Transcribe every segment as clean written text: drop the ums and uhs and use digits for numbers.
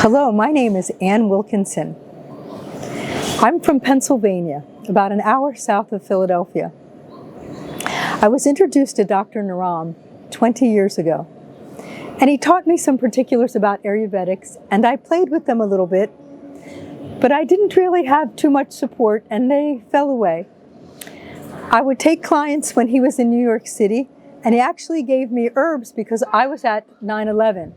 Hello, my name is Ann Wilkinson. I'm from Pennsylvania, about an hour south of Philadelphia. I was introduced to Dr. Naram 20 years ago, and he taught me some particulars about Ayurvedics, and I played with them a little bit, but I didn't really have too much support, and they fell away. I would take clients when he was in New York City, and he actually gave me herbs because I was at 9/11.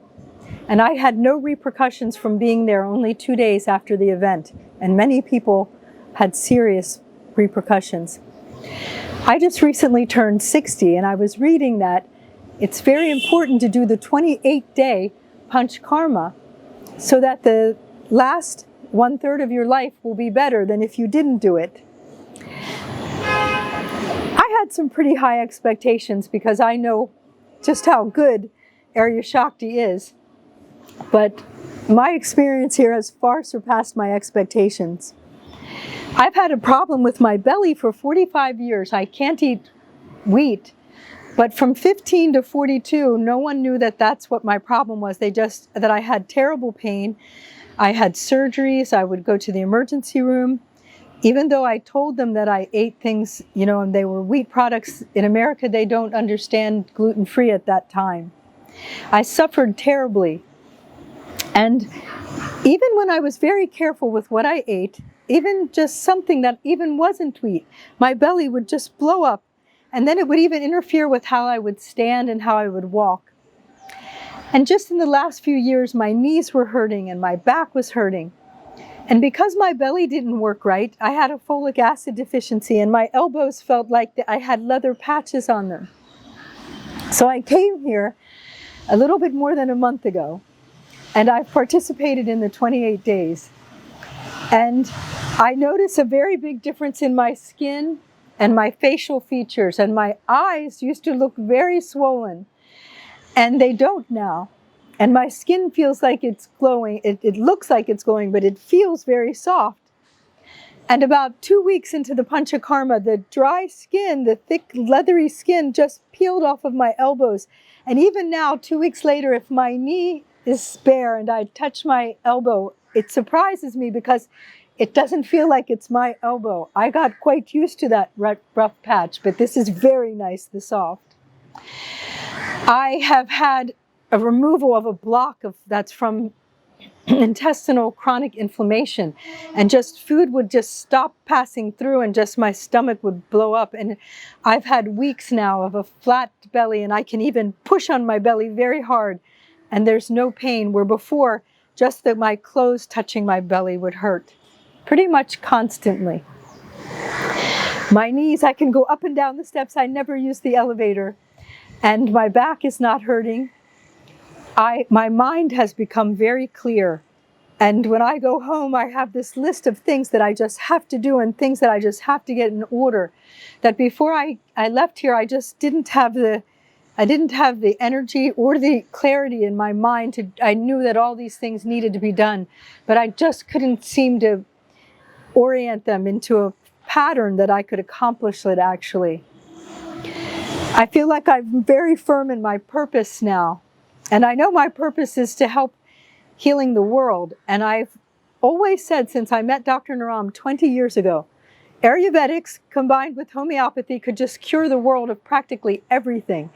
And I had no repercussions from being there only 2 days after the event. And many people had serious repercussions. I just recently turned 60, and I was reading that it's very important to do the 28-day Panchakarma so that the last 1/3 of your life will be better than if you didn't do it. I had some pretty high expectations because I know just how good Ayushakti is. But my experience here has far surpassed my expectations. I've had a problem with my belly for 45 years. I can't eat wheat. But from 15 to 42, no one knew that that's what my problem was. That I had terrible pain. I had surgeries. I would go to the emergency room. Even though I told them that I ate things, and they were wheat products, in America they don't understand gluten-free at that time. I suffered terribly. And even when I was very careful with what I ate, even just something that even wasn't wheat, my belly would just blow up. And then it would even interfere with how I would stand and how I would walk. And just in the last few years, my knees were hurting and my back was hurting. And because my belly didn't work right, I had a folic acid deficiency and my elbows felt like I had leather patches on them. So I came here a little bit more than a month ago. And I've participated in the 28 days. And I notice a very big difference in my skin and my facial features. And my eyes used to look very swollen. And they don't now. And my skin feels like it's glowing. It looks like it's glowing, but it feels very soft. And about 2 weeks into the Panchakarma, the dry skin, the thick, leathery skin just peeled off of my elbows. And even now, 2 weeks later, if my knee is bare and I touch my elbow, it surprises me because it doesn't feel like it's my elbow. I got quite used to that rough patch, but this is very nice, the soft. I have had a removal of a block that's from intestinal chronic inflammation, and just food would just stop passing through and just my stomach would blow up. And I've had weeks now of a flat belly, and I can even push on my belly very hard and there's no pain, where before just that my clothes touching my belly would hurt pretty much constantly. My knees, I can go up and down the steps. I never use the elevator, and my back is not hurting. My mind has become very clear. And when I go home, I have this list of things that I just have to do and things that I just have to get in order. That before I left here, I just didn't have the energy or the clarity in my mind. I knew that all these things needed to be done, but I just couldn't seem to orient them into a pattern that I could accomplish it actually. I feel like I'm very firm in my purpose now. And I know my purpose is to help healing the world. And I've always said, since I met Dr. Naram 20 years ago, Ayurvedics combined with homeopathy could just cure the world of practically everything.